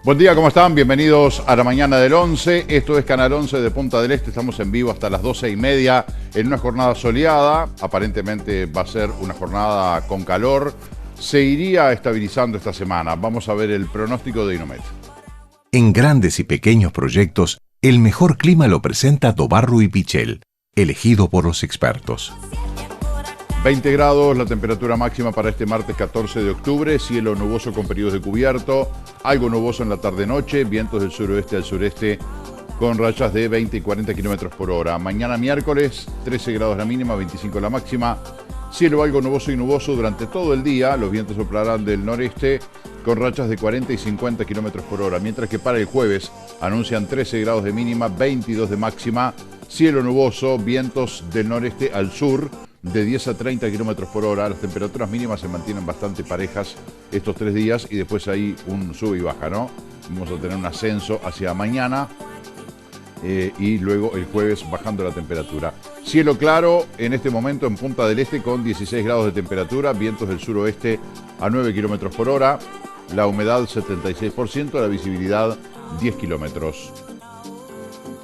Buen día, ¿cómo están? Bienvenidos a la mañana del 11. Esto es Canal 11 de Punta del Este. Estamos en vivo hasta las 12:30 en una jornada soleada. Aparentemente va a ser una jornada con calor. Se iría estabilizando esta semana. Vamos a ver el pronóstico de Inomet. En grandes y pequeños proyectos, el mejor clima lo presenta Dobarro y Pichel, elegido por los expertos. 20 grados, la temperatura máxima para este martes 14 de octubre, cielo nuboso con periodos de cubierto, algo nuboso en la tarde-noche, vientos del suroeste al sureste con rachas de 20 y 40 kilómetros por hora. Mañana miércoles, 13 grados la mínima, 25 la máxima, cielo algo nuboso y nuboso durante todo el día, los vientos soplarán del noreste con rachas de 40 y 50 kilómetros por hora, mientras que para el jueves anuncian 13 grados de mínima, 22 de máxima, cielo nuboso, vientos del noreste al sur, de 10 a 30 kilómetros por hora. Las temperaturas mínimas se mantienen bastante parejas estos 3 días y después hay un sube y baja, ¿no? Vamos a tener un ascenso hacia mañana y luego el jueves bajando la temperatura. Cielo claro en este momento en Punta del Este con 16 grados de temperatura, vientos del suroeste a 9 kilómetros por hora, la humedad 76%, la visibilidad 10 kilómetros.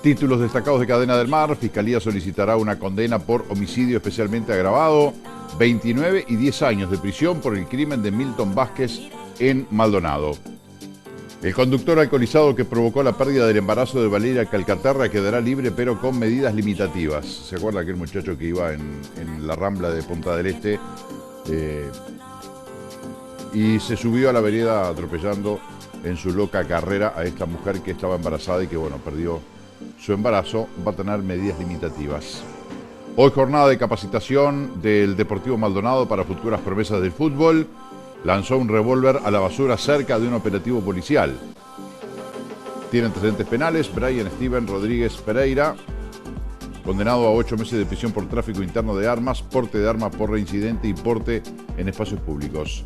Títulos destacados de Cadena del Mar. Fiscalía solicitará una condena por homicidio especialmente agravado, 29 y 10 años de prisión por el crimen de Milton Vázquez en Maldonado. El conductor alcoholizado que provocó la pérdida del embarazo de Valeria Calcaterra quedará libre pero con medidas limitativas. ¿Se acuerda aquel muchacho que iba en la Rambla de Punta del Este y se subió a la vereda atropellando en su loca carrera a esta mujer que estaba embarazada y que, bueno, perdió su embarazo? Va a tener medidas limitativas. Hoy jornada de capacitación del Deportivo Maldonado para futuras promesas del fútbol. Lanzó un revólver a la basura cerca de un operativo policial. Tiene antecedentes penales. Brian Steven Rodríguez Pereira, condenado a 8 meses de prisión por tráfico interno de armas, porte de armas por reincidente y porte en espacios públicos.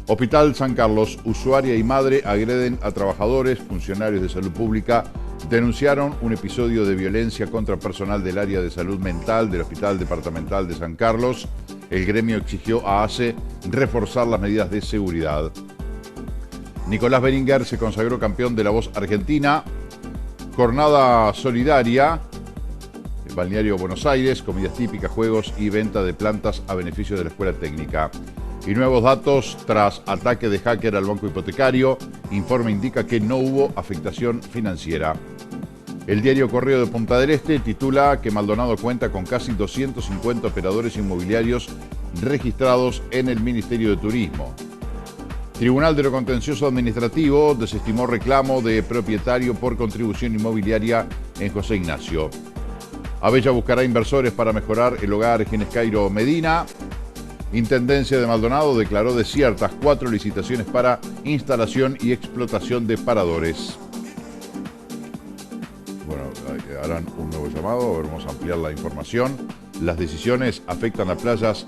Hospital San Carlos, usuaria y madre agreden a trabajadores, funcionarios de salud pública. Denunciaron un episodio de violencia contra personal del área de salud mental del Hospital Departamental de San Carlos. El gremio exigió a ACE reforzar las medidas de seguridad. Nicolás Beringer se consagró campeón de La Voz Argentina. Jornada solidaria. Balneario Buenos Aires, comidas típicas, juegos y venta de plantas a beneficio de la Escuela Técnica. Y nuevos datos tras ataque de hacker al banco hipotecario. Informe indica que no hubo afectación financiera. El diario Correo de Punta del Este titula que Maldonado cuenta con casi 250 operadores inmobiliarios registrados en el Ministerio de Turismo. Tribunal de lo Contencioso Administrativo desestimó reclamo de propietario por contribución inmobiliaria en José Ignacio. Abella buscará inversores para mejorar el hogar Genescairo Medina. Intendencia de Maldonado declaró desiertas 4 licitaciones para instalación y explotación de paradores. Bueno, harán un nuevo llamado, vamos a ampliar la información. Las decisiones afectan a playas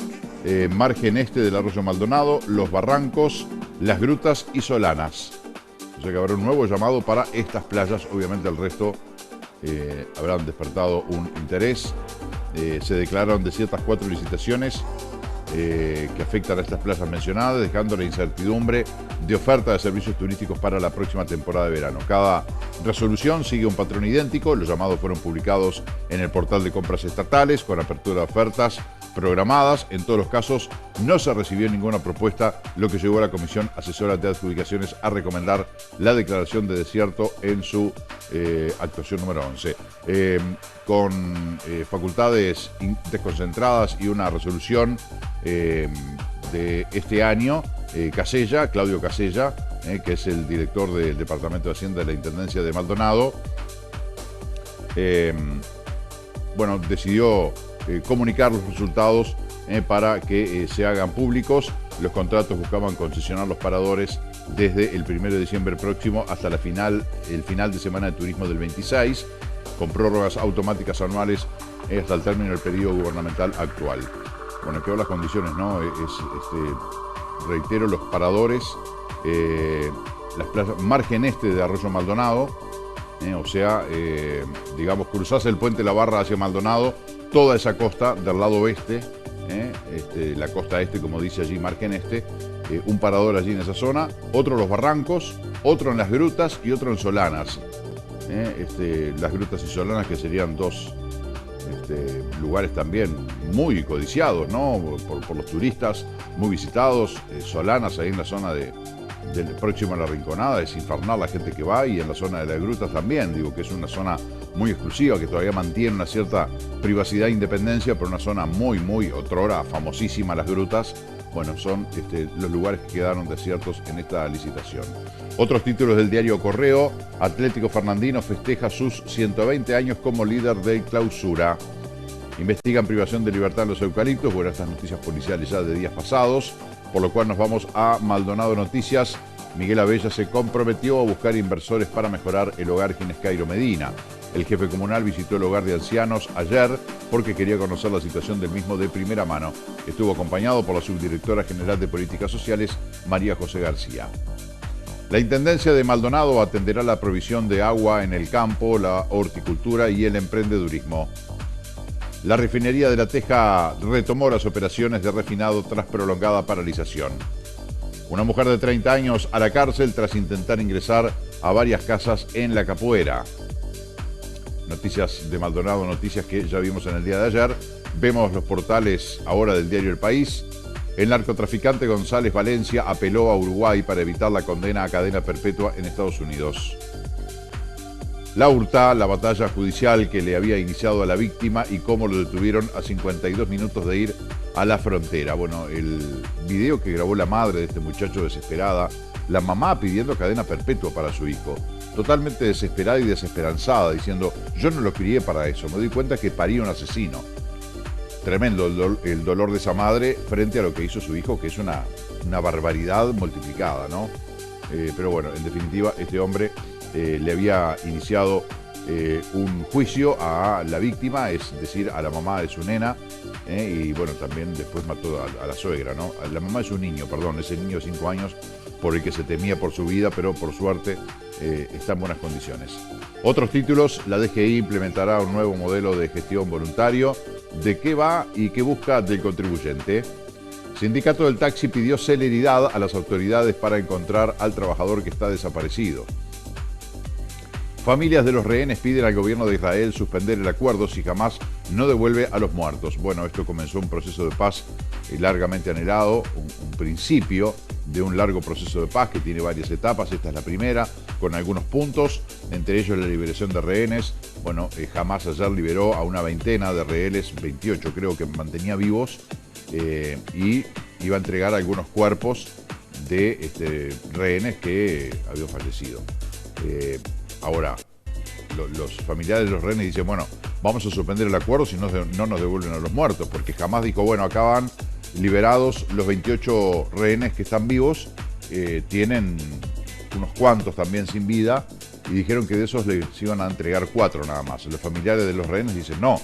margen este del arroyo Maldonado, los barrancos, las grutas y Solanas. O sea que habrá un nuevo llamado para estas playas. Obviamente el resto habrán despertado un interés. Se declararon desiertas 4 licitaciones que afectan a estas playas mencionadas, dejando la incertidumbre de oferta de servicios turísticos para la próxima temporada de verano. Cada resolución sigue un patrón idéntico. Los llamados fueron publicados en el portal de compras estatales con apertura de ofertas programadas. En todos los casos no se recibió ninguna propuesta, lo que llevó a la Comisión Asesora de Adjudicaciones a recomendar la declaración de desierto en su actuación número 11. Con facultades desconcentradas y una resolución de este año, Claudio Casella, que es el director del Departamento de Hacienda de la Intendencia de Maldonado, decidió comunicar los resultados para que se hagan públicos. Los contratos buscaban concesionar los paradores desde el 1 de diciembre próximo hasta el final de semana de turismo del 26, con prórrogas automáticas anuales hasta el término del periodo gubernamental actual. Bueno, quedan las condiciones, ¿no? Reitero, los paradores, las playas, margen este de Arroyo Maldonado, digamos, cruzás el puente La Barra hacia Maldonado, toda esa costa del lado oeste, la costa este, como dice allí, margen este, un parador allí en esa zona, otro en los barrancos, otro en las grutas y otro en Solanas. Las grutas y Solanas, que serían dos lugares también muy codiciados, ¿no? Por los turistas, muy visitados. Solanas, ahí en la zona próximo a la Rinconada, es infernal la gente que va, y en la zona de las grutas también, digo que es una zona muy exclusiva, que todavía mantiene una cierta privacidad e independencia, pero una zona muy, otrora famosísima, las grutas. Bueno, son los lugares que quedaron desiertos en esta licitación. Otros títulos del diario Correo: Atlético Fernandino festeja sus 120 años como líder de Clausura. Investigan privación de libertad en los eucaliptos. Bueno, estas noticias policiales ya de días pasados, por lo cual nos vamos a Maldonado Noticias. Miguel Abella se comprometió a buscar inversores para mejorar el hogar Ginés Cairo Medina. El jefe comunal visitó el hogar de ancianos ayer porque quería conocer la situación del mismo de primera mano. Estuvo acompañado por la subdirectora general de Políticas Sociales, María José García. La Intendencia de Maldonado atenderá la provisión de agua en el campo, la horticultura y el emprendedurismo. La refinería de La Teja retomó las operaciones de refinado tras prolongada paralización. Una mujer de 30 años a la cárcel tras intentar ingresar a varias casas en La Capuera. Noticias de Maldonado, noticias que ya vimos en el día de ayer. Vemos los portales ahora del diario El País. El narcotraficante González Valencia apeló a Uruguay para evitar la condena a cadena perpetua en Estados Unidos. La URTA, la batalla judicial que le había iniciado a la víctima y cómo lo detuvieron a 52 minutos de ir a la frontera. Bueno, el video que grabó la madre de este muchacho desesperada, la mamá pidiendo cadena perpetua para su hijo, totalmente desesperada y desesperanzada, diciendo: yo no lo crié para eso, me doy cuenta que parí un asesino. Tremendo el dolor de esa madre frente a lo que hizo su hijo, que es una barbaridad multiplicada, ¿no? Pero bueno, en definitiva, este hombre le había iniciado un juicio a la víctima, es decir, a la mamá de su nena, y bueno, también después mató a la suegra, ¿no? La mamá de su niño, perdón, ese niño de 5 años por el que se temía por su vida, pero por suerte está en buenas condiciones. Otros títulos: la DGI implementará un nuevo modelo de gestión voluntario. ¿De qué va y qué busca del contribuyente? Sindicato del taxi pidió celeridad a las autoridades para encontrar al trabajador que está desaparecido. Familias de los rehenes piden al gobierno de Israel suspender el acuerdo si Hamás no devuelve a los muertos. Bueno, esto comenzó un proceso de paz largamente anhelado, un principio de un largo proceso de paz que tiene varias etapas. Esta es la primera, con algunos puntos, entre ellos la liberación de rehenes. Bueno, Hamás ayer liberó a una veintena de rehenes, 28 creo que mantenía vivos, y iba a entregar algunos cuerpos de rehenes que habían fallecido. Ahora, los familiares de los rehenes dicen: bueno, vamos a suspender el acuerdo si no nos devuelven a los muertos, porque jamás dijo: bueno, acá van liberados los 28 rehenes que están vivos, tienen unos cuantos también sin vida, y dijeron que de esos les iban a entregar 4 nada más. Los familiares de los rehenes dicen: no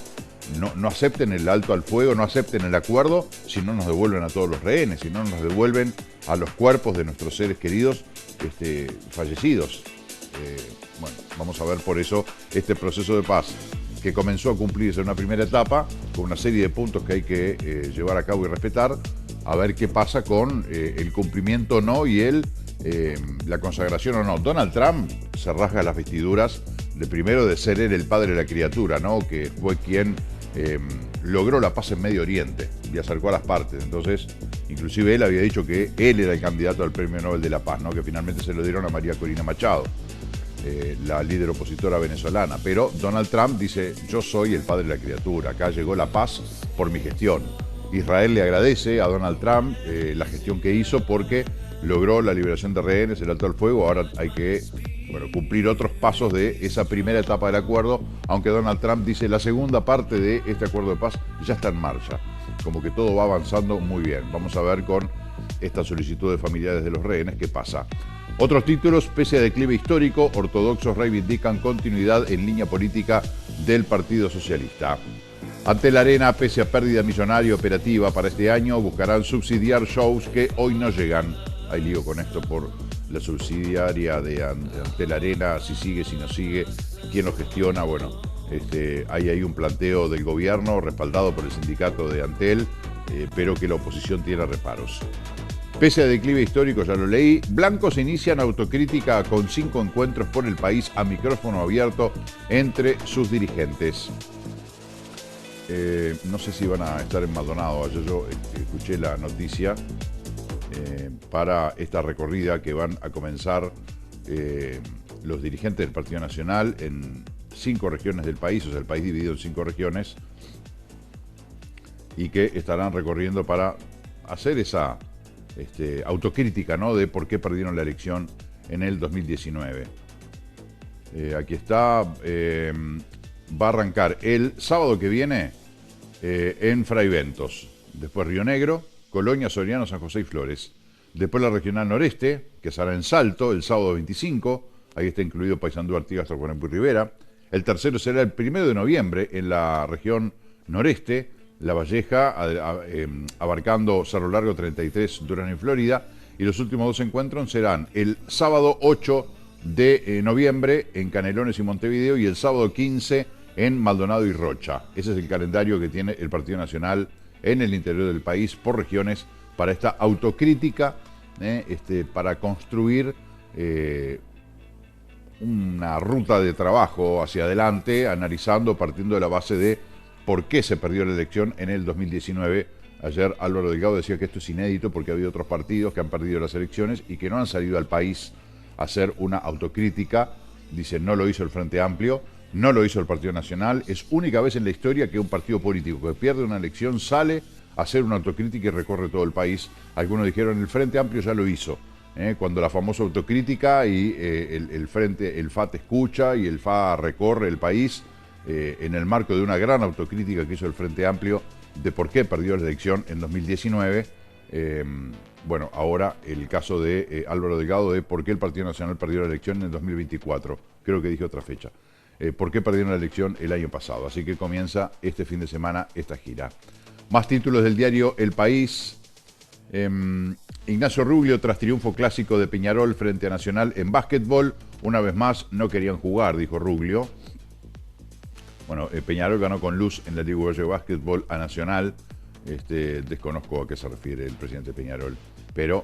acepten el alto al fuego, no acepten el acuerdo si no nos devuelven a todos los rehenes, si no nos devuelven a los cuerpos de nuestros seres queridos fallecidos. Bueno, vamos a ver por eso este proceso de paz que comenzó a cumplirse en una primera etapa con una serie de puntos que hay que llevar a cabo y respetar, a ver qué pasa con el cumplimiento o no y la consagración o no. Donald Trump se rasga las vestiduras primero de ser él el padre de la criatura, ¿no? Que fue quien logró la paz en Medio Oriente y acercó a las partes. Entonces, inclusive él había dicho que él era el candidato al Premio Nobel de la Paz, ¿no? Que finalmente se lo dieron a María Corina Machado, la líder opositora venezolana. Pero Donald Trump dice: yo soy el padre de la criatura, acá llegó la paz por mi gestión. Israel le agradece a Donald Trump la gestión que hizo porque logró la liberación de rehenes, el alto al fuego. Ahora hay que cumplir otros pasos de esa primera etapa del acuerdo, aunque Donald Trump dice la segunda parte de este acuerdo de paz ya está en marcha, como que todo va avanzando muy bien. Vamos a ver con esta solicitud de familiares de los rehenes qué pasa. Otros títulos: pese a declive histórico, ortodoxos reivindican continuidad en línea política del Partido Socialista. Ante la Arena, pese a pérdida millonaria operativa para este año, buscarán subsidiar shows que hoy no llegan. Hay lío con esto por la subsidiaria de Ante la Arena, si sigue, si no sigue, quién lo gestiona. Bueno, hay ahí un planteo del gobierno respaldado por el sindicato de Antel, pero que la oposición tiene reparos. Pese a declive histórico, ya lo leí, blancos inician autocrítica con 5 encuentros por el país a micrófono abierto entre sus dirigentes. No sé si van a estar en Maldonado. Ayer yo escuché la noticia para esta recorrida que van a comenzar los dirigentes del Partido Nacional en 5 regiones del país, o sea, el país dividido en 5 regiones, y que estarán recorriendo para hacer esa autocrítica, ¿no?, de por qué perdieron la elección en el 2019. Aquí está, va a arrancar el sábado que viene en Fraiventos, después Río Negro, Colonia, Soriano, San José y Flores. Después la regional noreste, que será en Salto el sábado 25, ahí está incluido Paysandú, Artigas, Tacuarembó y Rivera. El tercero será el 1 de noviembre en la región noreste, La Valleja, abarcando Cerro Largo, 33, Durán y Florida. Y los últimos 2 encuentros serán el sábado 8 de noviembre en Canelones y Montevideo y el sábado 15 en Maldonado y Rocha. Ese es el calendario que tiene el Partido Nacional en el interior del país por regiones para esta autocrítica, para construir una ruta de trabajo hacia adelante, analizando, partiendo de la base de por qué se perdió la elección en el 2019. Ayer Álvaro Delgado decía que esto es inédito porque ha habido otros partidos que han perdido las elecciones y que no han salido al país a hacer una autocrítica. Dice, no lo hizo el Frente Amplio, no lo hizo el Partido Nacional. Es única vez en la historia que un partido político que pierde una elección sale a hacer una autocrítica y recorre todo el país. Algunos dijeron, el Frente Amplio ya lo hizo. Cuando la famosa autocrítica y el FA te escucha y el FA recorre el país en el marco de una gran autocrítica que hizo el Frente Amplio de por qué perdió la elección en 2019. Bueno, ahora el caso de Álvaro Delgado de por qué el Partido Nacional perdió la elección en 2024. Creo que dije otra fecha. ¿Por qué perdieron la elección el año pasado? Así que comienza este fin de semana esta gira. Más títulos del diario El País. Ignacio Ruglio tras triunfo clásico de Peñarol frente a Nacional en básquetbol. Una vez más no querían jugar, dijo Ruglio. Bueno, Peñarol ganó con luz en la Liga Uruguaya de Básquetbol a Nacional. Desconozco a qué se refiere el presidente Peñarol, pero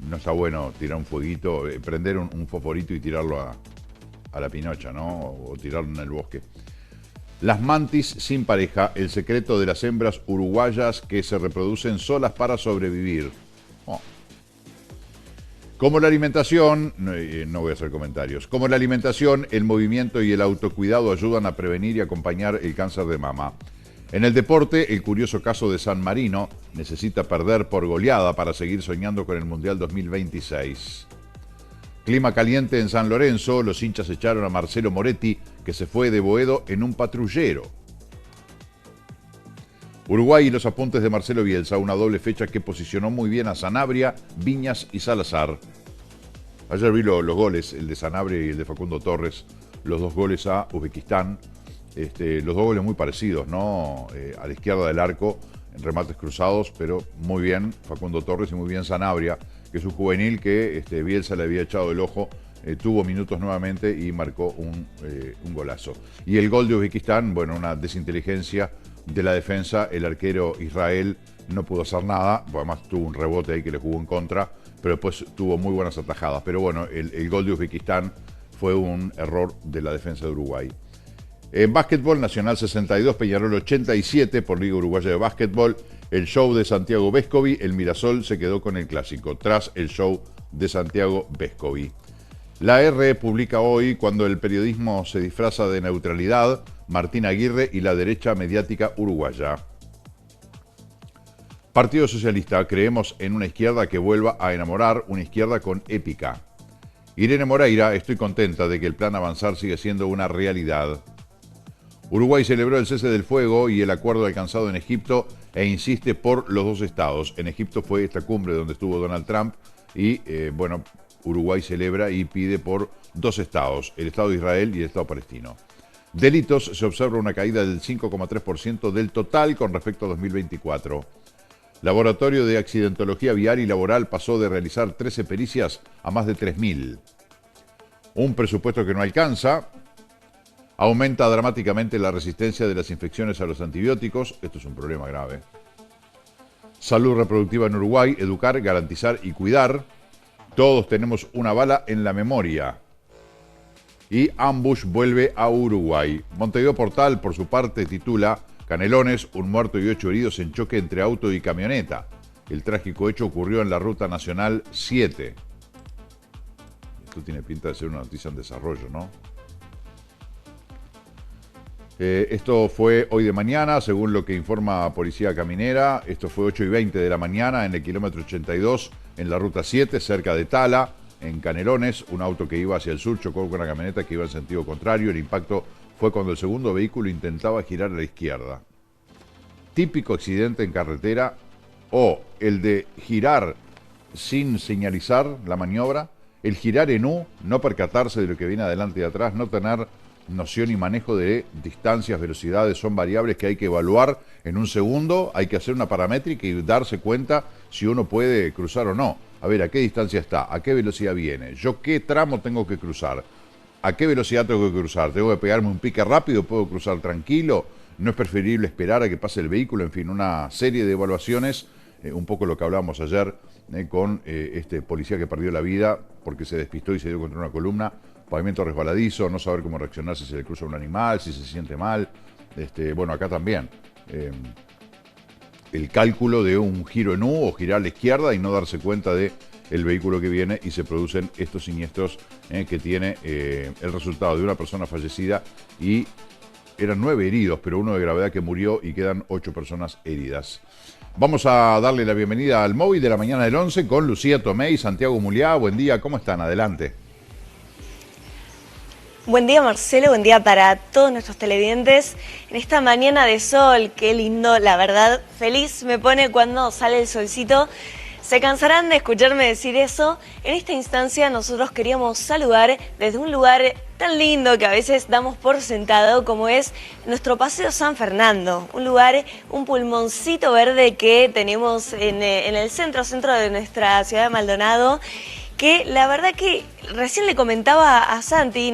no está bueno tirar un fueguito, prender un fosforito y tirarlo a la pinocha, ¿no? O tirarlo en el bosque. Las mantis sin pareja, el secreto de las hembras uruguayas que se reproducen solas para sobrevivir. Oh. Como la alimentación, no voy a hacer comentarios, como la alimentación, el movimiento y el autocuidado ayudan a prevenir y acompañar el cáncer de mama. En el deporte, el curioso caso de San Marino necesita perder por goleada para seguir soñando con el Mundial 2026. Clima caliente en San Lorenzo, los hinchas echaron a Marcelo Moretti, que se fue de Boedo en un patrullero. Uruguay y los apuntes de Marcelo Bielsa, una doble fecha que posicionó muy bien a Sanabria, Viñas y Salazar. Ayer vi los goles, el de Sanabria y el de Facundo Torres, los 2 goles a Uzbekistán, los 2 goles muy parecidos, ¿no? A la izquierda del arco, en remates cruzados, pero muy bien Facundo Torres y muy bien Sanabria, que es un juvenil que Bielsa le había echado el ojo, tuvo minutos nuevamente y marcó un golazo. Y el gol de Uzbekistán, bueno, una desinteligencia de la defensa, el arquero Israel no pudo hacer nada, además tuvo un rebote ahí que le jugó en contra, pero después tuvo muy buenas atajadas. Pero bueno, el gol de Uzbekistán fue un error de la defensa de Uruguay. En básquetbol, Nacional 62, Peñarol 87 por Liga Uruguaya de Básquetbol. El show de Santiago Vescovi, el Mirasol se quedó con el clásico, tras el show de Santiago Vescovi. La R publica hoy, cuando el periodismo se disfraza de neutralidad, Martín Aguirre y la derecha mediática uruguaya. Partido Socialista, creemos en una izquierda que vuelva a enamorar, una izquierda con épica. Irene Moreira, estoy contenta de que el plan Avanzar sigue siendo una realidad. Uruguay celebró el cese del fuego y el acuerdo alcanzado en Egipto e insiste por los 2 estados. En Egipto fue esta cumbre donde estuvo Donald Trump y, bueno, Uruguay celebra y pide por 2 estados, el Estado de Israel y el Estado palestino. Delitos, se observa una caída del 5,3% del total con respecto a 2024. Laboratorio de Accidentología Vial y Laboral pasó de realizar 13 pericias a más de 3.000. Un presupuesto que no alcanza. Aumenta dramáticamente la resistencia de las infecciones a los antibióticos. Esto es un problema grave. Salud reproductiva en Uruguay, educar, garantizar y cuidar. Todos tenemos una bala en la memoria. Y Ambush vuelve a Uruguay. Montevideo Portal, por su parte, titula Canelones, un muerto y 8 heridos en choque entre auto y camioneta. El trágico hecho ocurrió en la Ruta Nacional 7. Esto tiene pinta de ser una noticia en desarrollo, ¿no? Esto fue hoy de mañana, según lo que informa Policía Caminera. Esto fue 8:20 de la mañana en el kilómetro 82, en la Ruta 7, cerca de Tala, en Canelones. Un auto que iba hacia el sur chocó con una camioneta que iba en sentido contrario. El impacto fue cuando el segundo vehículo intentaba girar a la izquierda. Típico accidente en carretera, o el de girar sin señalizar la maniobra, el girar en U, no percatarse de lo que viene adelante y atrás, no tener noción y manejo de distancias, velocidades, son variables que hay que evaluar en un segundo, hay que hacer una paramétrica y darse cuenta si uno puede cruzar o no. A ver, ¿a qué distancia está? ¿A qué velocidad viene? ¿Yo qué tramo tengo que cruzar? ¿A qué velocidad tengo que cruzar? ¿Tengo que pegarme un pique rápido? ¿Puedo cruzar tranquilo? ¿No es preferible esperar a que pase el vehículo? En fin, una serie de evaluaciones, un poco lo que hablábamos ayer con este policía que perdió la vida porque se despistó y se dio contra una columna. Pavimento resbaladizo, no saber cómo reaccionar si se le cruza un animal, si se siente mal. Bueno, acá también. El cálculo de un giro en U o girar a la izquierda y no darse cuenta de el vehículo que viene y se producen estos siniestros que tiene el resultado de una persona fallecida y eran 9 heridos, pero uno de gravedad que murió y quedan 8 personas heridas. Vamos a darle la bienvenida al móvil de la mañana del 11 con Lucía Tomé y Santiago Muliá. Buen día, ¿cómo están? Adelante. Buen día, Marcelo, buen día para todos nuestros televidentes. En esta mañana de sol, qué lindo, la verdad, feliz me pone cuando sale el solcito. Se cansarán de escucharme decir eso. En esta instancia nosotros queríamos saludar desde un lugar tan lindo que a veces damos por sentado como es nuestro Paseo San Fernando. Un lugar, un pulmoncito verde que tenemos en el centro de nuestra ciudad de Maldonado. Que la verdad que recién le comentaba a Santi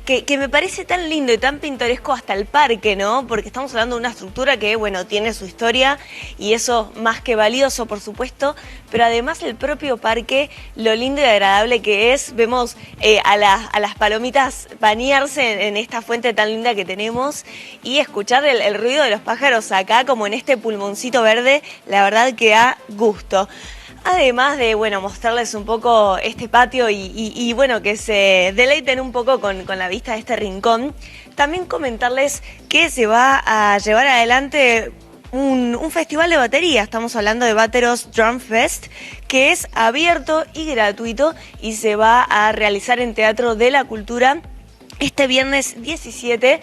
que me parece tan lindo y tan pintoresco hasta el parque, ¿no? Porque estamos hablando de una estructura que, bueno, tiene su historia y eso más que valioso, por supuesto, pero además el propio parque, lo lindo y agradable que es, vemos a las palomitas bañarse en esta fuente tan linda que tenemos y escuchar el ruido de los pájaros acá, como en este pulmoncito verde, la verdad que da gusto. Además de, bueno, mostrarles un poco este patio y bueno, que se deleiten un poco con la vista de este rincón, también comentarles que se va a llevar adelante un festival de batería. Estamos hablando de Bateros Drum Fest, que es abierto y gratuito y se va a realizar en Teatro de la Cultura este viernes 17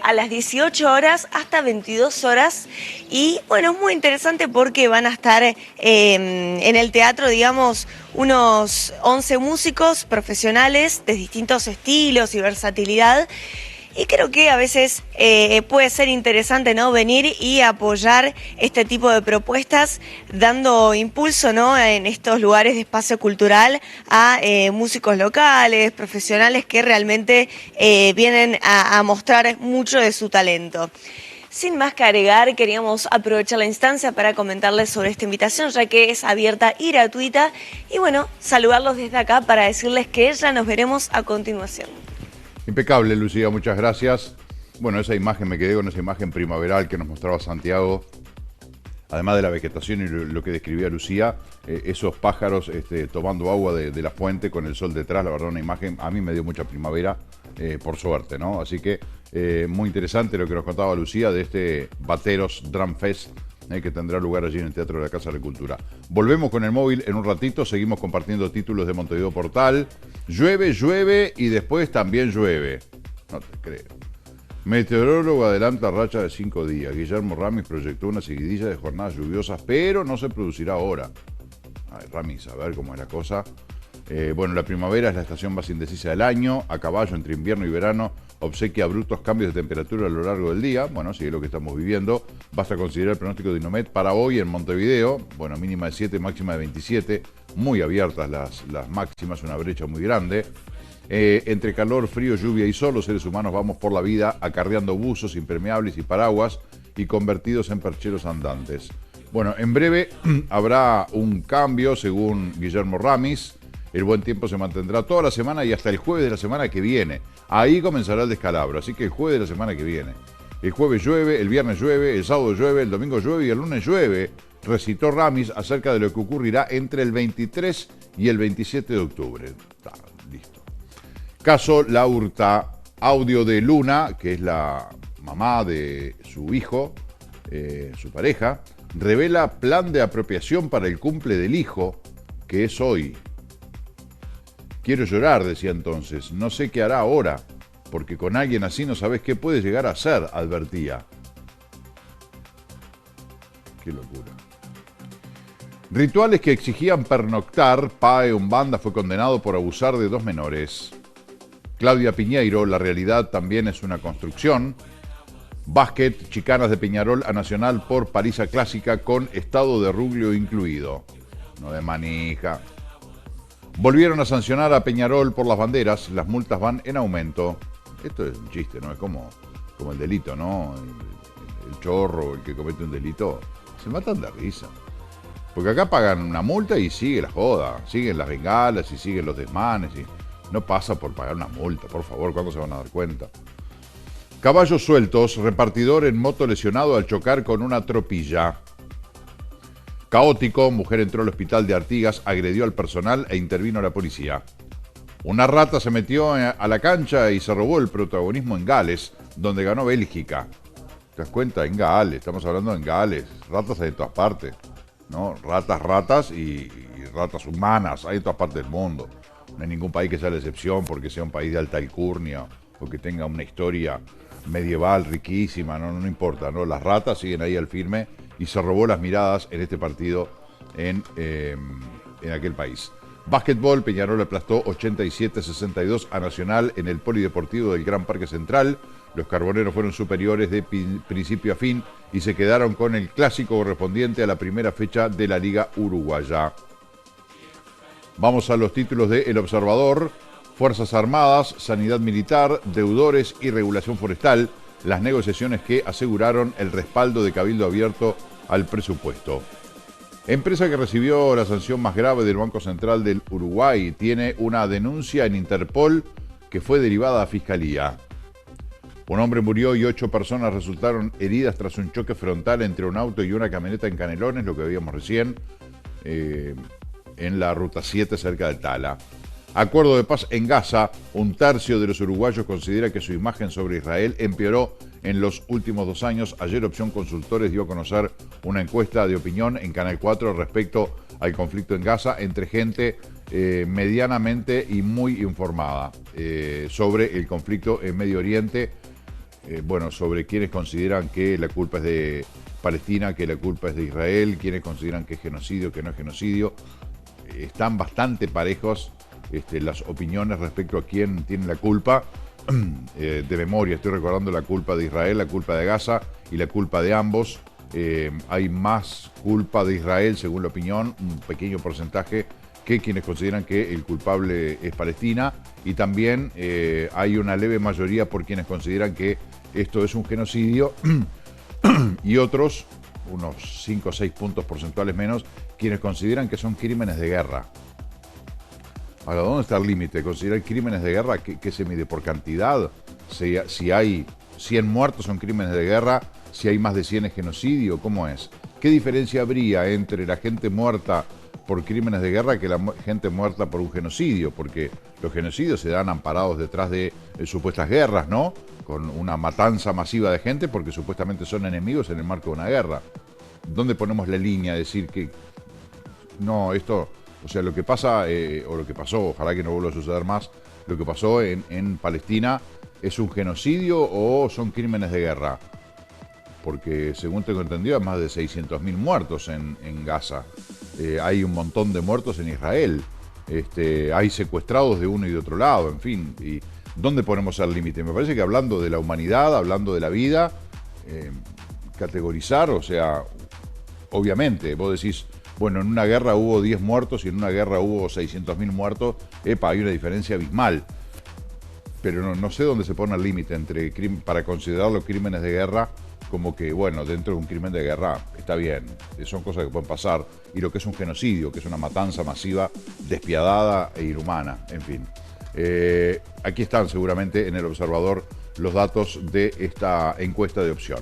a las 18 horas hasta 22 horas. Y bueno, es muy interesante porque van a estar en el teatro, digamos, unos 11 músicos profesionales de distintos estilos y versatilidad. Y creo que a veces puede ser interesante, ¿no?, venir y apoyar este tipo de propuestas, dando impulso, ¿no?, en estos lugares de espacio cultural a músicos locales, profesionales que realmente vienen a mostrar mucho de su talento. Sin más que agregar, queríamos aprovechar la instancia para comentarles sobre esta invitación, ya que es abierta y gratuita. Y bueno, saludarlos desde acá para decirles que ya nos veremos a continuación. Impecable, Lucía, muchas gracias. Bueno, esa imagen, me quedé con esa imagen primaveral que nos mostraba Santiago. Además de la vegetación y lo que describía Lucía, esos pájaros tomando agua de la fuente con el sol detrás, la verdad una imagen, a mí me dio mucha primavera, por suerte, ¿no? Así que muy interesante lo que nos contaba Lucía de este Bateros Drum Fest que tendrá lugar allí en el Teatro de la Casa de la Cultura. Volvemos con el móvil en un ratito, seguimos compartiendo títulos de Montevideo Portal. Llueve, llueve y después también llueve. No te creo. Meteorólogo adelanta racha de 5 días. Guillermo Ramis proyectó una seguidilla de jornadas lluviosas, pero no se producirá ahora. Ay, Ramis, a ver cómo es la cosa. Bueno, la primavera es la estación más indecisa del año, a caballo entre invierno y verano, obsequia abruptos cambios de temperatura a lo largo del día. Bueno, si es lo que estamos viviendo. Basta considerar el pronóstico de Inomet para hoy en Montevideo. Bueno, mínima de 7, máxima de 27. Muy abiertas las máximas, una brecha muy grande. Entre calor, frío, lluvia y sol, los seres humanos vamos por la vida acarreando buzos, impermeables y paraguas y convertidos en percheros andantes. Bueno, en breve habrá un cambio según Guillermo Ramis. El buen tiempo se mantendrá toda la semana y hasta el jueves de la semana que viene. Ahí comenzará el descalabro, así que el jueves de la semana que viene. El jueves llueve, el viernes llueve, el sábado llueve, el domingo llueve y el lunes llueve. Recitó Ramis acerca de lo que ocurrirá entre el 23 y el 27 de octubre. Está listo. Caso La Hurta, audio de Luna, que es la mamá de su hijo, su pareja, revela plan de apropiación para el cumple del hijo, que es hoy. Quiero llorar, decía entonces, no sé qué hará ahora, porque con alguien así no sabes qué puede llegar a ser, advertía. Qué locura. Rituales que exigían pernoctar, Pae Umbanda fue condenado por abusar de 2 menores. Claudia Piñeiro, la realidad también es una construcción. Básquet, chicanas de Peñarol a Nacional por paliza clásica con estado de ruglio incluido. No de manija. Volvieron a sancionar a Peñarol por las banderas, las multas van en aumento. Esto es un chiste, ¿no? Es como el delito, ¿no? El chorro, el que comete un delito, se matan de risa. Porque acá pagan una multa y sigue la joda, siguen las bengalas y siguen los desmanes y no pasa por pagar una multa, por favor, ¿cuándo se van a dar cuenta? Caballos sueltos, repartidor en moto lesionado al chocar con una tropilla. Caótico, mujer entró al hospital de Artigas, agredió al personal e intervino la policía. Una rata se metió a la cancha y se robó el protagonismo en Gales, donde ganó Bélgica. ¿Te das cuenta? En Gales, estamos hablando en Gales. Ratas hay de todas partes, ¿no? Ratas y ratas humanas hay en todas partes del mundo. No hay ningún país que sea la excepción porque sea un país de alta alcurnia o que tenga una historia medieval riquísima, no importa, ¿no? Las ratas siguen ahí al firme y se robó las miradas en este partido en aquel país. Básquetbol, Peñarol aplastó 87-62 a Nacional en el Polideportivo del Gran Parque Central. Los carboneros fueron superiores de principio a fin y se quedaron con el clásico correspondiente a la primera fecha de la Liga Uruguaya. Vamos a los títulos de El Observador. Fuerzas Armadas, Sanidad Militar, Deudores y Regulación Forestal, las negociaciones que aseguraron el respaldo de Cabildo Abierto al presupuesto. Empresa que recibió la sanción más grave del Banco Central del Uruguay tiene una denuncia en Interpol que fue derivada a Fiscalía. Un hombre murió y 8 personas resultaron heridas tras un choque frontal entre un auto y una camioneta en Canelones, lo que veíamos recién, en la Ruta 7 cerca del Tala. Acuerdo de paz en Gaza, 1/3 de los uruguayos considera que su imagen sobre Israel empeoró en los últimos 2 años. Ayer Opción Consultores dio a conocer una encuesta de opinión en Canal 4 respecto al conflicto en Gaza entre gente medianamente y muy informada sobre el conflicto en Medio Oriente, sobre quienes consideran que la culpa es de Palestina, que la culpa es de Israel, quienes consideran que es genocidio, que no es genocidio. Están bastante parejos las opiniones respecto a quién tiene la culpa. De memoria estoy recordando la culpa de Israel, la culpa de Gaza y la culpa de ambos. Hay más culpa de Israel según la opinión, un pequeño porcentaje, que quienes consideran que el culpable es Palestina, y también hay una leve mayoría por quienes consideran que esto es un genocidio y otros, unos 5 o 6 puntos porcentuales menos, quienes consideran que son crímenes de guerra. Ahora, ¿dónde está el límite? ¿Considerar crímenes de guerra que se mide por cantidad? Si hay 100 muertos son crímenes de guerra, si hay más de 100 es genocidio, ¿cómo es? ¿Qué diferencia habría entre la gente muerta por crímenes de guerra que la gente muerta por un genocidio? Porque los genocidios se dan amparados detrás de supuestas guerras, ¿no? Con una matanza masiva de gente porque supuestamente son enemigos en el marco de una guerra. ¿Dónde ponemos la línea? Decir que no, esto... O sea, lo que pasa, o lo que pasó, ojalá que no vuelva a suceder más, lo que pasó en Palestina, ¿es un genocidio o son crímenes de guerra? Porque según tengo entendido hay más de 600.000 muertos en Gaza. Hay un montón de muertos en Israel. Hay secuestrados de uno y de otro lado, en fin. ¿Y dónde ponemos el límite? Me parece que hablando de la humanidad, hablando de la vida, categorizar, o sea, obviamente, vos decís... Bueno, en una guerra hubo 10 muertos y en una guerra hubo 600.000 muertos. Hay una diferencia abismal. Pero no sé dónde se pone el límite para considerarlo crímenes de guerra como que, bueno, dentro de un crimen de guerra está bien, son cosas que pueden pasar, y lo que es un genocidio, que es una matanza masiva, despiadada e inhumana, en fin. Aquí están seguramente en El Observador los datos de esta encuesta de opción.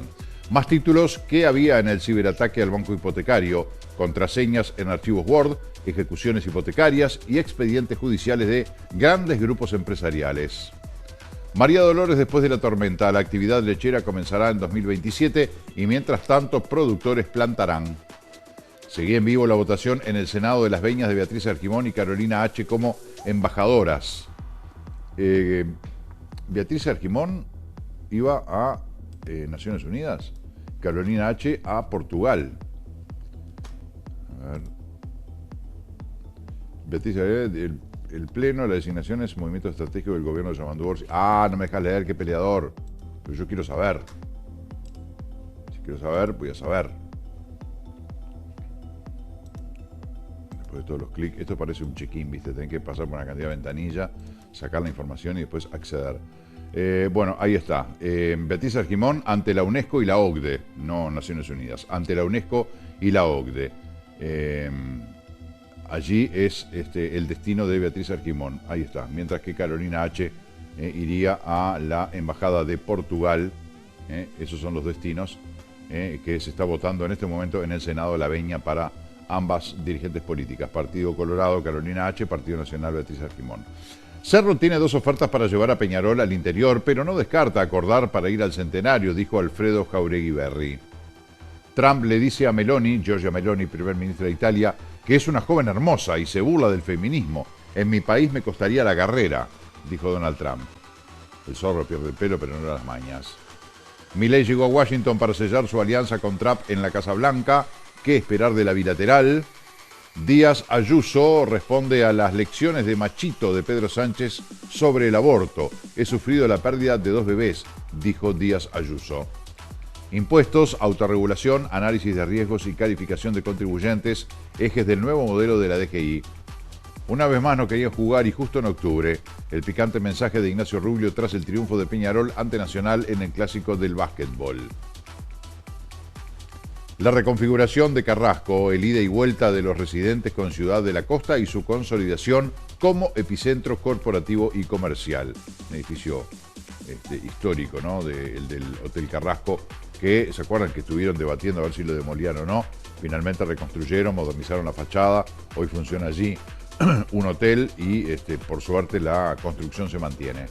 Más títulos: ¿qué había en el ciberataque al banco hipotecario? Contraseñas en archivos Word, ejecuciones hipotecarias y expedientes judiciales de grandes grupos empresariales. María Dolores después de la tormenta. La actividad lechera comenzará en 2027 y mientras tanto productores plantarán. Seguía en vivo la votación en el Senado de las veñas de Beatriz Argimón y Carolina H. como embajadoras. Beatriz Argimón iba a Naciones Unidas, Carolina H. a Portugal. A ver. Beatriz, el pleno, la designación es movimiento estratégico del gobierno de Yamandu Orsi. Ah, no me dejas leer, qué peleador. Pero yo quiero saber. Si quiero saber, voy a saber. Después de todos los clics, esto parece un check-in, ¿viste? Tenés que pasar por una cantidad de ventanilla, sacar la información y después acceder. Bueno, ahí está. Beatriz Argimón ante la UNESCO y la OCDE, no Naciones Unidas, ante la UNESCO y la OCDE. Allí es el destino de Beatriz Argimón, ahí está. Mientras que Carolina H. Iría a la Embajada de Portugal. Esos son los destinos que se está votando en este momento en el Senado de la Veña para ambas dirigentes políticas. Partido Colorado, Carolina H., Partido Nacional, Beatriz Argimón. Cerro tiene 2 ofertas para llevar a Peñarol al interior, pero no descarta acordar para ir al centenario, dijo Alfredo Jauregui Berri. Trump le dice a Meloni, Giorgia Meloni, primer ministra de Italia, que es una joven hermosa y se burla del feminismo. En mi país me costaría la carrera, dijo Donald Trump. El zorro pierde el pelo, pero no las mañas. Milei llegó a Washington para sellar su alianza con Trump en la Casa Blanca. ¿Qué esperar de la bilateral? Díaz Ayuso responde a las lecciones de machito de Pedro Sánchez sobre el aborto. He sufrido la pérdida de 2 bebés, dijo Díaz Ayuso. Impuestos, autorregulación, análisis de riesgos y calificación de contribuyentes, ejes del nuevo modelo de la DGI. Una vez más no querían jugar y justo en octubre, el picante mensaje de Ignacio Rubio tras el triunfo de Peñarol ante Nacional en el clásico del básquetbol. La reconfiguración de Carrasco, el ida y vuelta de los residentes con Ciudad de la Costa y su consolidación como epicentro corporativo y comercial. Un edificio histórico, ¿no? El del Hotel Carrasco, que se acuerdan que estuvieron debatiendo a ver si lo demolían o no. Finalmente reconstruyeron, modernizaron la fachada, hoy funciona allí un hotel y por suerte la construcción se mantiene.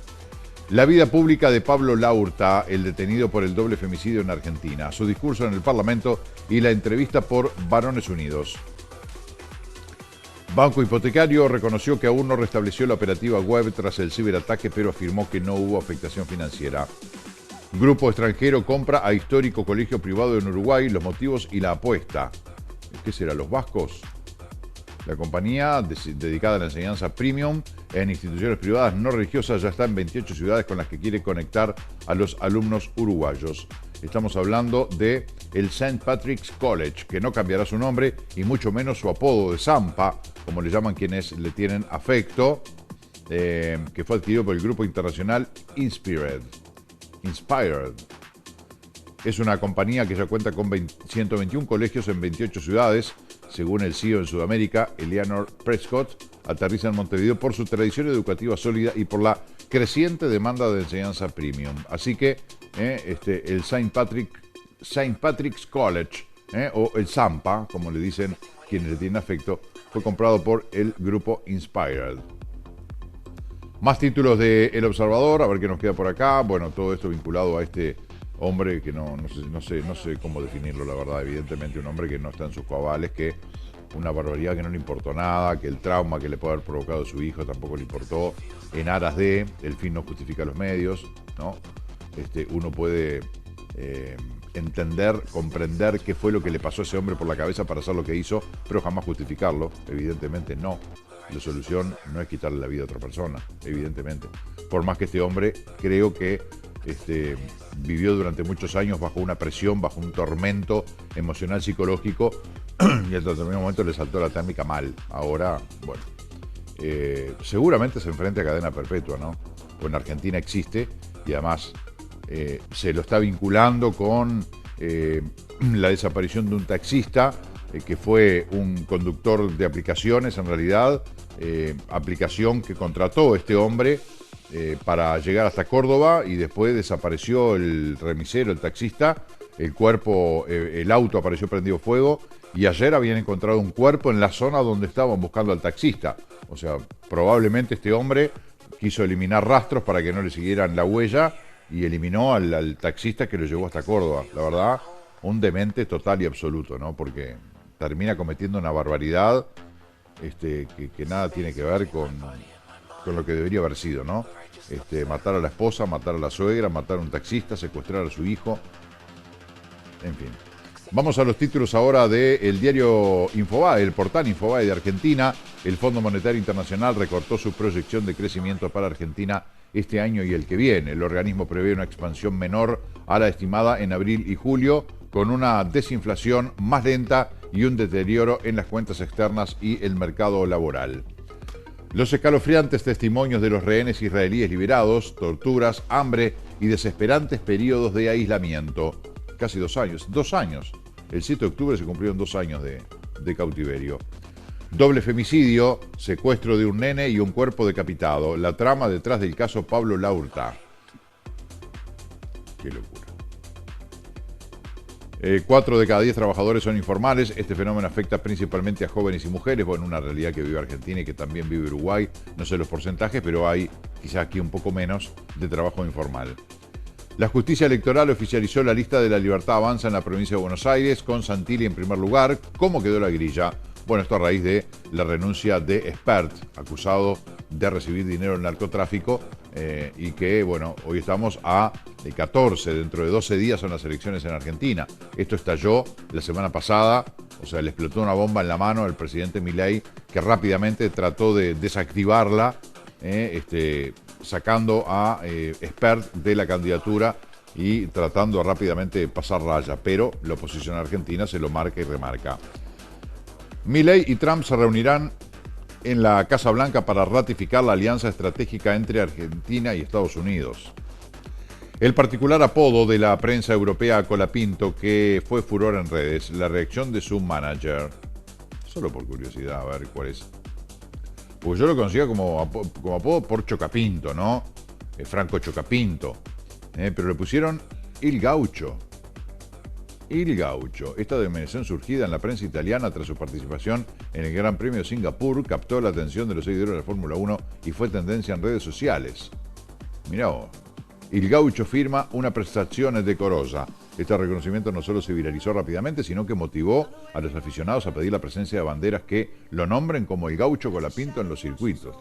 La vida pública de Pablo Laurta, el detenido por el doble femicidio en Argentina, su discurso en el Parlamento y la entrevista por Varones Unidos. Banco Hipotecario reconoció que aún no restableció la operativa web tras el ciberataque, pero afirmó que no hubo afectación financiera. Grupo extranjero compra a histórico colegio privado en Uruguay, los motivos y la apuesta. ¿Qué será, los vascos? La compañía, dedicada a la enseñanza premium en instituciones privadas no religiosas, ya está en 28 ciudades con las que quiere conectar a los alumnos uruguayos. Estamos hablando de el St. Patrick's College, que no cambiará su nombre y mucho menos su apodo de Zampa, como le llaman quienes le tienen afecto, que fue adquirido por el grupo internacional Inspired. Es una compañía que ya cuenta con 121 colegios en 28 ciudades. Según el CEO en Sudamérica, Eleanor Prescott, aterriza en Montevideo por su tradición educativa sólida y por la creciente demanda de enseñanza premium. Así que el St. Patrick's College, o el Zampa, como le dicen quienes le tienen afecto, fue comprado por el grupo Inspired. Más títulos de El Observador, a ver qué nos queda por acá. Bueno, todo esto vinculado a este hombre que no sé cómo definirlo, la verdad. Evidentemente un hombre que no está en sus cabales, que una barbaridad que no le importó nada, que el trauma que le puede haber provocado a su hijo tampoco le importó, en aras de, el fin no justifica los medios, ¿no? Uno puede entender, comprender qué fue lo que le pasó a ese hombre por la cabeza para hacer lo que hizo, pero jamás justificarlo, evidentemente no. La solución no es quitarle la vida a otra persona, evidentemente. Por más que este hombre, creo que vivió durante muchos años bajo una presión, bajo un tormento emocional, psicológico, y en determinado momento le saltó la térmica mal. Ahora, bueno, seguramente se enfrenta a cadena perpetua, ¿no? Pues en Argentina existe y además se lo está vinculando con la desaparición de un taxista que fue un conductor de aplicaciones, en realidad, aplicación que contrató este hombre para llegar hasta Córdoba y después desapareció el remisero, el taxista, el cuerpo, el auto apareció prendido fuego y ayer habían encontrado un cuerpo en la zona donde estaban buscando al taxista. O sea, probablemente este hombre quiso eliminar rastros para que no le siguieran la huella y eliminó al taxista que lo llevó hasta Córdoba. La verdad, un demente total y absoluto, ¿no? Porque termina cometiendo una barbaridad que nada tiene que ver con lo que debería haber sido, ¿no? Matar a la esposa, matar a la suegra, matar a un taxista, secuestrar a su hijo, en fin. Vamos a los títulos ahora del diario Infobae, el portal Infobae de Argentina. El Fondo Monetario Internacional recortó su proyección de crecimiento para Argentina este año y el que viene. El organismo prevé una expansión menor a la estimada en abril y julio, con una desinflación más lenta y un deterioro en las cuentas externas y el mercado laboral. Los escalofriantes testimonios de los rehenes israelíes liberados, torturas, hambre y desesperantes periodos de aislamiento. Casi 2 años. 2 años. El 7 de octubre se cumplieron 2 años de cautiverio. Doble femicidio, secuestro de un nene y un cuerpo decapitado. La trama detrás del caso Pablo Laurta. Qué locura. 4 de cada 10 trabajadores son informales. Este fenómeno afecta principalmente a jóvenes y mujeres. Bueno, una realidad que vive Argentina y que también vive Uruguay. No sé los porcentajes, pero hay quizás aquí un poco menos de trabajo informal. La justicia electoral oficializó la lista de La Libertad Avanza en la provincia de Buenos Aires, con Santilli en primer lugar. ¿Cómo quedó la grilla? Bueno, esto a raíz de la renuncia de Espert, acusado de recibir dinero del narcotráfico, y que, bueno, hoy estamos a 14, dentro de 12 días son las elecciones en Argentina. Esto estalló la semana pasada, o sea, le explotó una bomba en la mano al presidente Milei, que rápidamente trató de desactivarla, sacando a Espert de la candidatura y tratando rápidamente de pasar raya, pero la oposición argentina se lo marca y remarca. Milei y Trump se reunirán en la Casa Blanca para ratificar la alianza estratégica entre Argentina y Estados Unidos. El particular apodo de la prensa europea a Colapinto, que fue furor en redes, la reacción de su manager. Solo por curiosidad, a ver cuál es. Porque yo lo conocía como apodo por Chocapinto, ¿no? Franco Chocapinto. Pero le pusieron Il Gaucho. Il Gaucho. Esta denominación, surgida en la prensa italiana tras su participación en el Gran Premio de Singapur, captó la atención de los seguidores de la Fórmula 1 y fue tendencia en redes sociales. Mirá vos. Il Gaucho firma una prestazione decorosa. Este reconocimiento no solo se viralizó rápidamente, sino que motivó a los aficionados a pedir la presencia de banderas que lo nombren como el Gaucho Colapinto en los circuitos.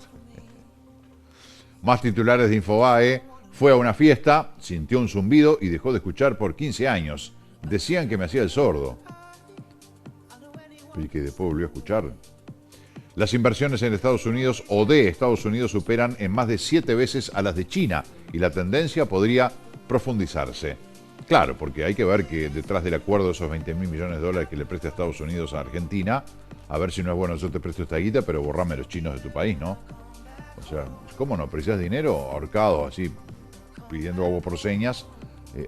Más titulares de Infobae. Fue a una fiesta, sintió un zumbido y dejó de escuchar por 15 años. Decían que me hacía el sordo. Y que después volvió a escuchar. Las inversiones en Estados Unidos o de Estados Unidos superan en más de 7 veces a las de China y la tendencia podría profundizarse. Claro, porque hay que ver que detrás del acuerdo de esos 20.000 millones de dólares que le presta Estados Unidos a Argentina, a ver si no es bueno, yo te presto esta guita, pero borrame los chinos de tu país, ¿no? O sea, ¿cómo no? ¿Precisas dinero? Ahorcado, así, pidiendo agua por señas.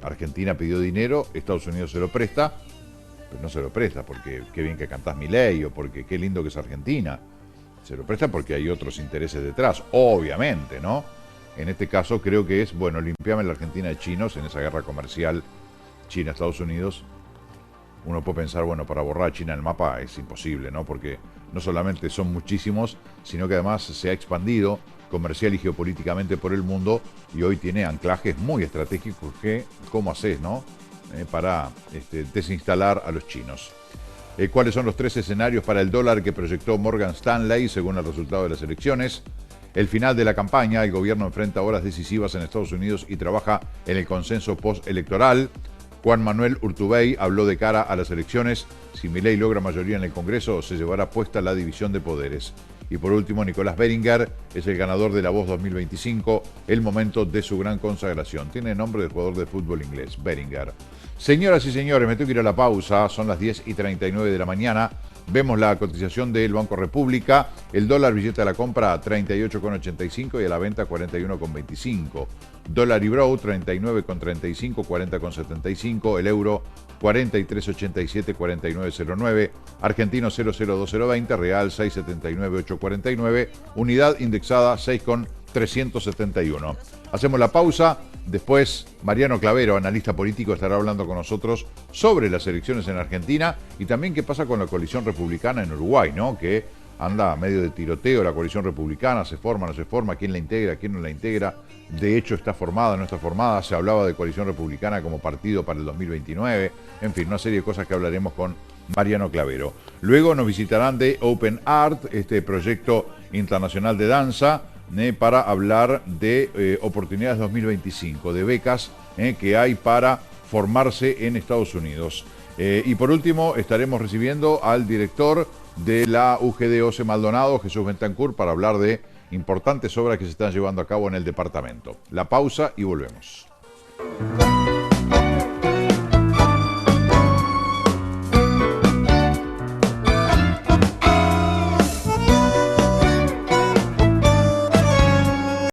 Argentina pidió dinero, Estados Unidos se lo presta, pero no se lo presta porque qué bien que cantás Milei o porque qué lindo que es Argentina. Se lo presta porque hay otros intereses detrás, obviamente, ¿no? En este caso creo que es, bueno, limpiame la Argentina de chinos en esa guerra comercial China-Estados Unidos. Uno puede pensar, bueno, para borrar a China del mapa es imposible, ¿no? Porque no solamente son muchísimos, sino que además se ha expandido comercial y geopolíticamente por el mundo y hoy tiene anclajes muy estratégicos que, ¿cómo haces, no? Para desinstalar a los chinos. ¿Cuáles son los 3 escenarios para el dólar que proyectó Morgan Stanley según el resultado de las elecciones? El final de la campaña, el gobierno enfrenta horas decisivas en Estados Unidos y trabaja en el consenso postelectoral. Juan Manuel Urtubey habló de cara a las elecciones. Si Milei logra mayoría en el Congreso, se llevará puesta la división de poderes. Y por último, Nicolás Berenguer es el ganador de La Voz 2025, el momento de su gran consagración. Tiene el nombre del jugador de fútbol inglés, Berenguer. Señoras y señores, me tengo que ir a la pausa, son las 10:39 de la mañana. Vemos la cotización del Banco República, el dólar billete a la compra a 38,85 y a la venta 41,25. Dólar Ibrow 39,35, 40,75, el euro 4387-4909, Argentino 002020, Real 679-849, unidad indexada 6,371. Hacemos la pausa, después Mariano Clavero, analista político, estará hablando con nosotros sobre las elecciones en Argentina y también qué pasa con la coalición republicana en Uruguay, ¿no? Que anda a medio de tiroteo la coalición republicana, se forma, no se forma, quién la integra, quién no la integra, de hecho está formada, no está formada, se hablaba de coalición republicana como partido para el 2029, en fin, una serie de cosas que hablaremos con Mariano Clavero. Luego nos visitarán de Open Art, este proyecto internacional de danza, para hablar de oportunidades 2025, de becas que hay para formarse en Estados Unidos. Y por último estaremos recibiendo al director de la UGD OCE Maldonado, Jesús Bentancur, para hablar de importantes obras que se están llevando a cabo en el departamento. La pausa y volvemos.